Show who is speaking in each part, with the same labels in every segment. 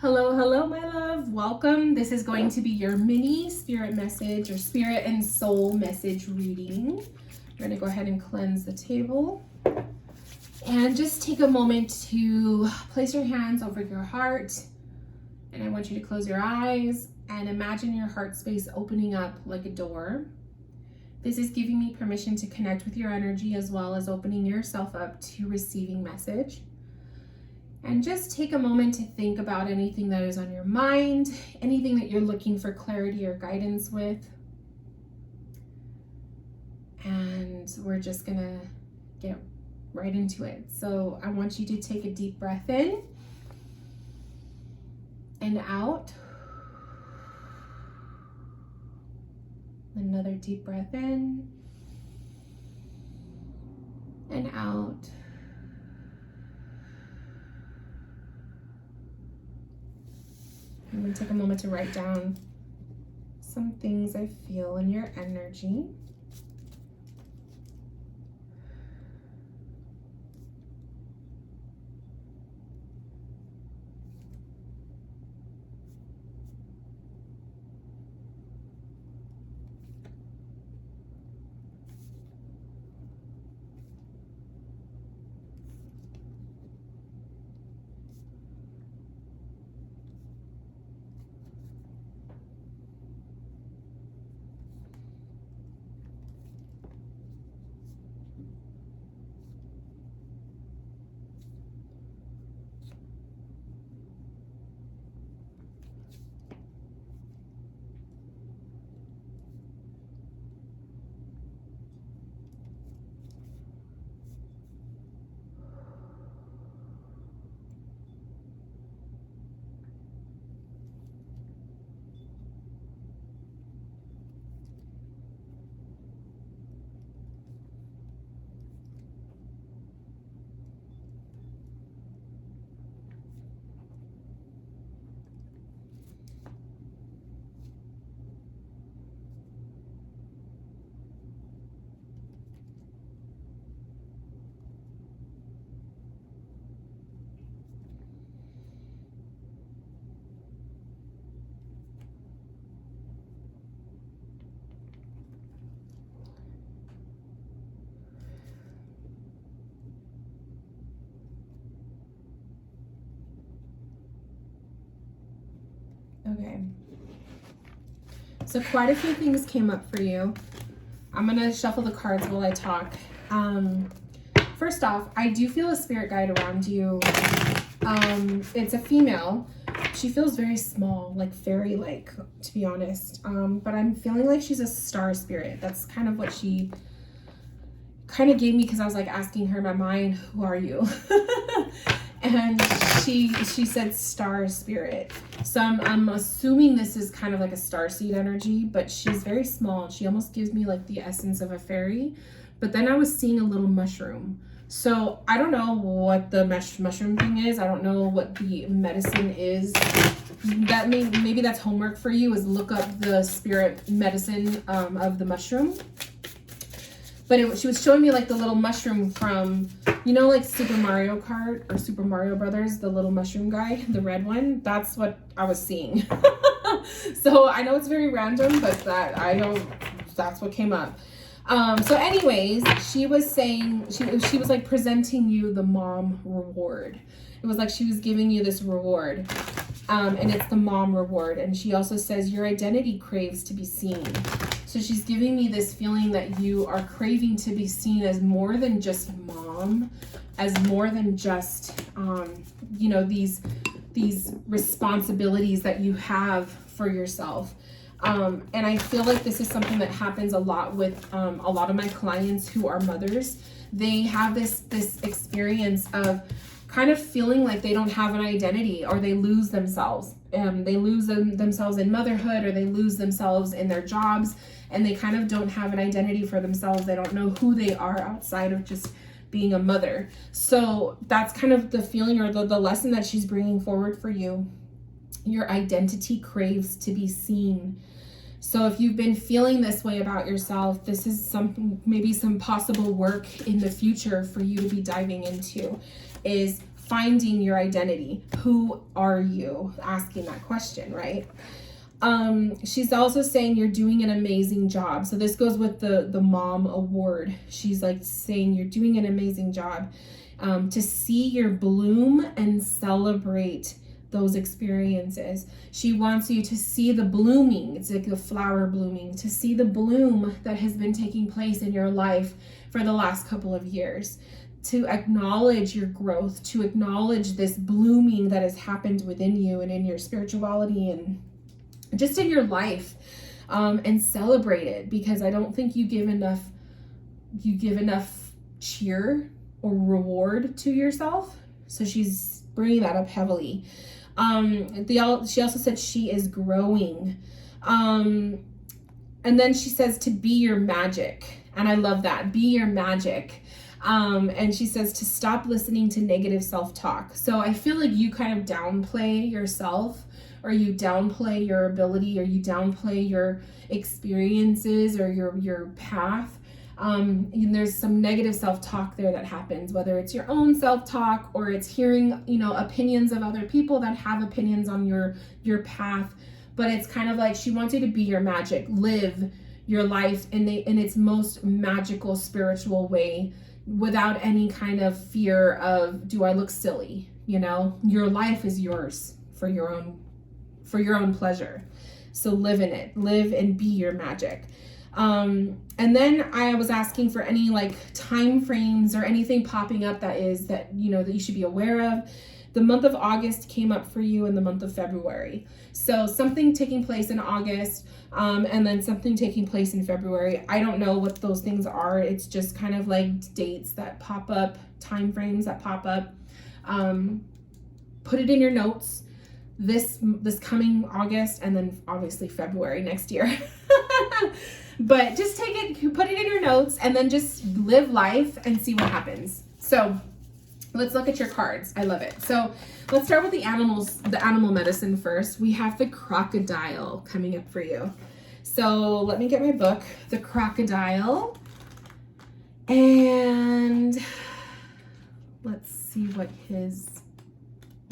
Speaker 1: Hello, hello, my love. Welcome. This is going to be your mini spirit message or spirit and soul message reading. We're going to go ahead and cleanse the table and just take a moment to place your hands over your heart. And I want you to close your eyes and imagine your heart space opening up like a door. This is giving me permission to connect with your energy as well as opening yourself up to receiving message. And just take a moment to think about anything that is on your mind, anything that you're looking for clarity or guidance with. And we're just gonna get right into it. So I want you to take a deep breath in and out. Another deep breath in and out. I'm going to take a moment to write down some things I feel in your energy. Okay, so quite a few things came up for you. I'm gonna shuffle the cards while I talk. First off, I do feel a spirit guide around you. It's a female. She feels very small, like fairy-like, to be honest. But I'm feeling like she's a star spirit. That's kind of what she kind of gave me, because I was like asking her in my mind, who are you? And she said star spirit. So I'm assuming this is kind of like a starseed energy, but she's very small. She almost gives me like the essence of a fairy. But then I was seeing a little mushroom. So I don't know what the mushroom thing is. I don't know what the medicine is. That maybe that's homework for you, is look up the spirit medicine of the mushroom. But she was showing me like the little mushroom from, you know, like Super Mario Kart or Super Mario Brothers, the little mushroom guy, the red one. That's what I was seeing. So I know it's very random, but that's what came up. So anyways, she was saying, she was like presenting you the mom reward. It was like she was giving you this reward. And it's the mom reward. And she also says your identity craves to be seen. So she's giving me this feeling that you are craving to be seen as more than just mom, as more than just, you know, these responsibilities that you have for yourself. And I feel like this is something that happens a lot with a lot of my clients who are mothers. They have this experience of kind of feeling like they don't have an identity, or they lose themselves. They lose themselves in motherhood, or they lose themselves in their jobs, and they kind of don't have an identity for themselves. They don't know who they are outside of just being a mother. So that's kind of the feeling, or the lesson that she's bringing forward for you. Your identity craves to be seen. So if you've been feeling this way about yourself, this is maybe some possible work in the future for you to be diving into, is finding your identity. Who are you? Asking that question, right? She's also saying you're doing an amazing job. So this goes with the mom award. She's like saying you're doing an amazing job. To see your bloom and celebrate those experiences. She wants you to see the blooming. It's like a flower blooming, to see the bloom that has been taking place in your life for the last couple of years, to acknowledge your growth, to acknowledge this blooming that has happened within you and in your spirituality and just in your life, and celebrate it, because I don't think you give enough cheer or reward to yourself. So she's bringing that up heavily. She also said she is growing. And then she says to be your magic. And I love that. Be your magic. And she says to stop listening to negative self-talk. So I feel like you kind of downplay yourself, or you downplay your ability, or you downplay your experiences or your path. And there's some negative self-talk there that happens, whether it's your own self-talk or it's hearing, opinions of other people that have opinions on your path. But it's kind of like she wants you to be your magic, live your life in its most magical spiritual way, without any kind of fear of, do I look silly? Your life is yours for your own pleasure. So live in it, live and be your magic. And then I was asking for any like time frames or anything popping up that you should be aware of. The month of August came up for you in the month of February. So something taking place in August, and then something taking place in February. I don't know what those things are. It's just kind of like dates that pop up, time frames that pop up. Put it in your notes. This coming August, and then obviously February next year. But just take it, put it in your notes, and then just live life and see what happens. So let's look at your cards. I love it. So let's start with the animal medicine first. We have the crocodile coming up for you. So let me get my book, The Crocodile. And let's see what his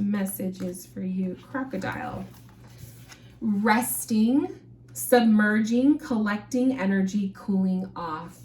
Speaker 1: message is for you. Crocodile. Resting, submerging, collecting energy, cooling off.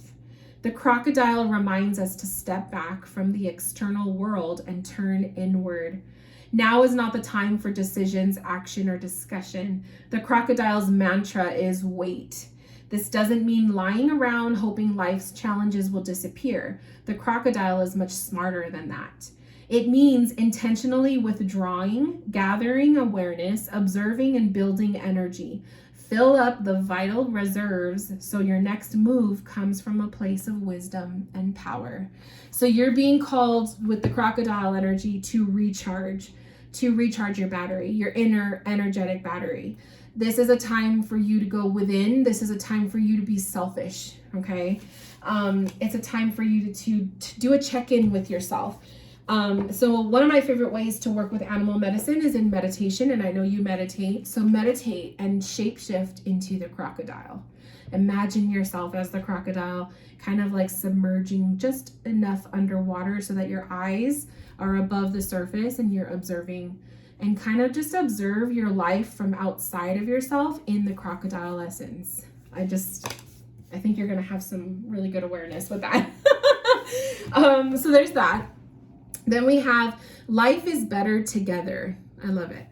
Speaker 1: The crocodile reminds us to step back from the external world and turn inward. Now is not the time for decisions, action, or discussion. The crocodile's mantra is wait. This doesn't mean lying around hoping life's challenges will disappear. The crocodile is much smarter than that. It means intentionally withdrawing, gathering awareness, observing, and building energy. Fill up the vital reserves so your next move comes from a place of wisdom and power. So you're being called with the crocodile energy to recharge your battery, your inner energetic battery. This is a time for you to go within. This is a time for you to be selfish, okay? It's a time for you to do a check-in with yourself. So one of my favorite ways to work with animal medicine is in meditation, and I know you meditate. So meditate and shapeshift into the crocodile. Imagine yourself as the crocodile, kind of like submerging just enough underwater so that your eyes are above the surface and you're observing, and kind of just observe your life from outside of yourself in the crocodile essence. I think you're going to have some really good awareness with that. So there's that. Then we have life is better together. I love it.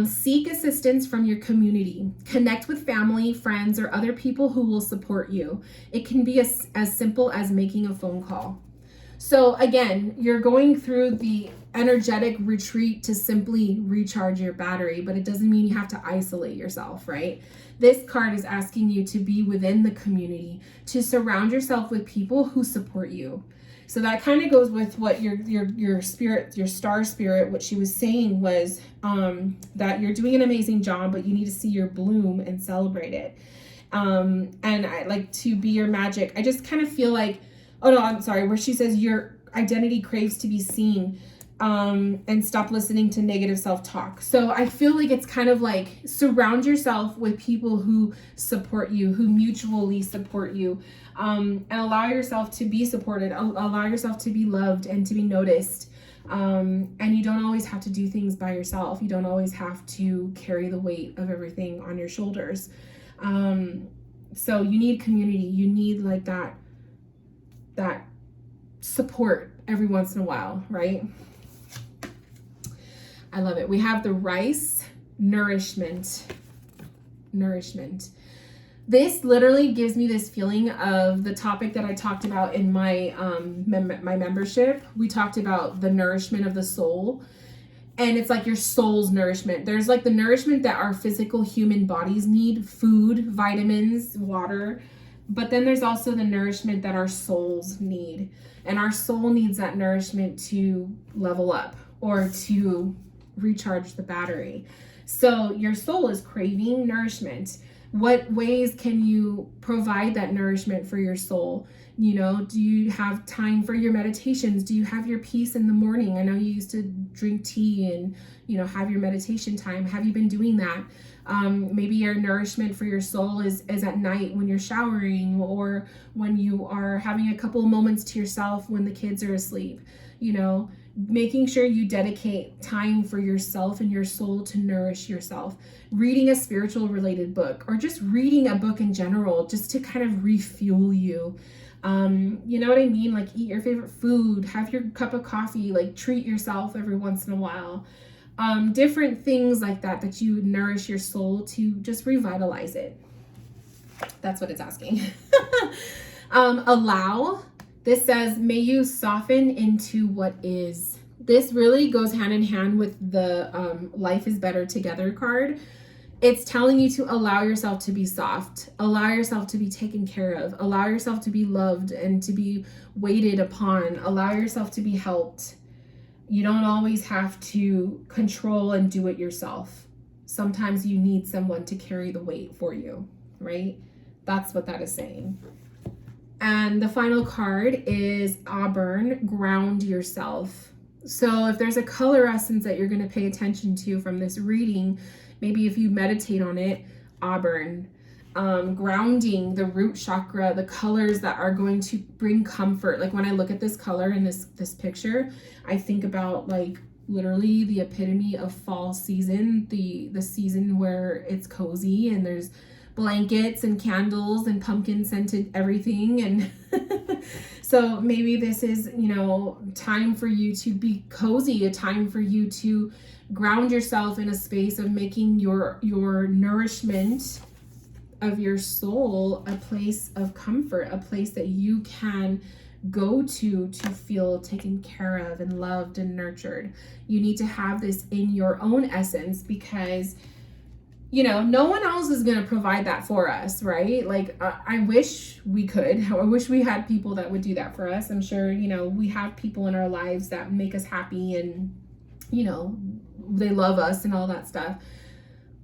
Speaker 1: Seek assistance from your community. Connect with family, friends, or other people who will support you. It can be as simple as making a phone call. So again, you're going through the energetic retreat to simply recharge your battery, but it doesn't mean you have to isolate yourself, right? This card is asking you to be within the community, to surround yourself with people who support you. So that kind of goes with what your spirit, your star spirit, what she was saying was that you're doing an amazing job, but you need to see your bloom and celebrate it. And I like to be your magic. I just kind of feel like, oh no, I'm sorry, where she says your identity craves to be seen, and stop listening to negative self-talk. So I feel like it's kind of like surround yourself with people who support you, who mutually support you. And allow yourself to be supported, allow yourself to be loved and to be noticed. And you don't always have to do things by yourself. You don't always have to carry the weight of everything on your shoulders. So you need community. You need like that support every once in a while, right? I love it. We have the rice, nourishment. This literally gives me this feeling of the topic that I talked about in my my membership. We talked about the nourishment of the soul, and it's like your soul's nourishment. There's like the nourishment that our physical human bodies need, food, vitamins, water, but then there's also the nourishment that our souls need, and our soul needs that nourishment to level up or to recharge the battery. So your soul is craving nourishment. What ways can you provide that nourishment for your soul? You know, do you have time for your meditations? Do you have your peace in the morning? I know you used to drink tea and, you know, have your meditation time. Have you been doing that? Maybe your nourishment for your soul is at night when you're showering, or when you are having a couple of moments to yourself when the kids are asleep. You know, making sure you dedicate time for yourself and your soul to nourish yourself. Reading a spiritual related book, or just reading a book in general, just to kind of refuel you. You know what I mean? Like, eat your favorite food, have your cup of coffee, like treat yourself every once in a while. Different things like that you nourish your soul to just revitalize it. That's what it's asking. Allow. This says, may you soften into what is. This really goes hand in hand with the Life is Better Together card. It's telling you to allow yourself to be soft, allow yourself to be taken care of, allow yourself to be loved and to be waited upon, allow yourself to be helped. You don't always have to control and do it yourself. Sometimes you need someone to carry the weight for you, right? That's what that is saying. And the final card is Auburn, ground yourself. So if there's a color essence that you're going to pay attention to from this reading, maybe if you meditate on it, Auburn, grounding the root chakra, the colors that are going to bring comfort. Like when I look at this color in this picture, I think about like literally the epitome of fall season, the season where it's cozy and there's blankets and candles and pumpkin scented everything. And so maybe this is, you know, time for you to be cozy, a time for you to ground yourself in a space of making your nourishment of your soul a place of comfort, a place that you can go to feel taken care of and loved and nurtured. You need to have this in your own essence, because you know, no one else is going to provide that for us, right? Like, I wish we could. I wish we had people that would do that for us. I'm sure, you know, we have people in our lives that make us happy and, you know, they love us and all that stuff.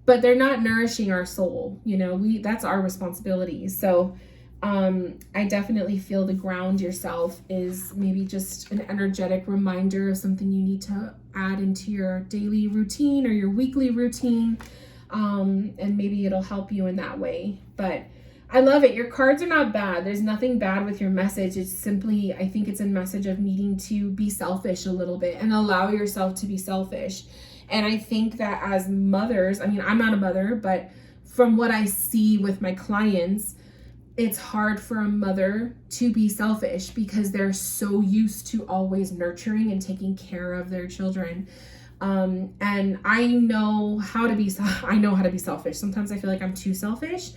Speaker 1: But they're not nourishing our soul, you know, that's our responsibility. So I definitely feel the ground yourself is maybe just an energetic reminder of something you need to add into your daily routine or your weekly routine. And maybe it'll help you in that way. But I love it. Your cards are not bad. There's nothing bad with your message. It's simply, I think it's a message of needing to be selfish a little bit and allow yourself to be selfish. And I think that as mothers, I mean, I'm not a mother, but from what I see with my clients, it's hard for a mother to be selfish because they're so used to always nurturing and taking care of their children. And I know how to be selfish. Sometimes I feel like I'm too selfish,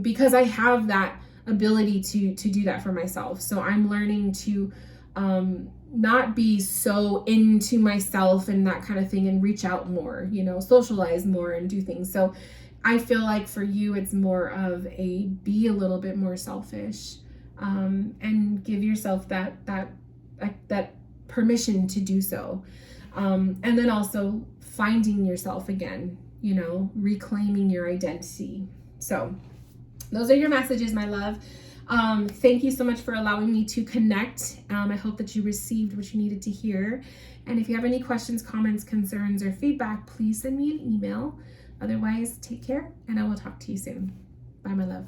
Speaker 1: because I have that ability to do that for myself. So I'm learning to, not be so into myself and that kind of thing, and reach out more, you know, socialize more and do things. So I feel like for you, it's more of be a little bit more selfish, and give yourself that permission to do so. And then also finding yourself again, you know, reclaiming your identity. So those are your messages, my love. Thank you so much for allowing me to connect. I hope that you received what you needed to hear. And if you have any questions, comments, concerns, or feedback, please send me an email. Otherwise, take care, and I will talk to you soon. Bye, my love.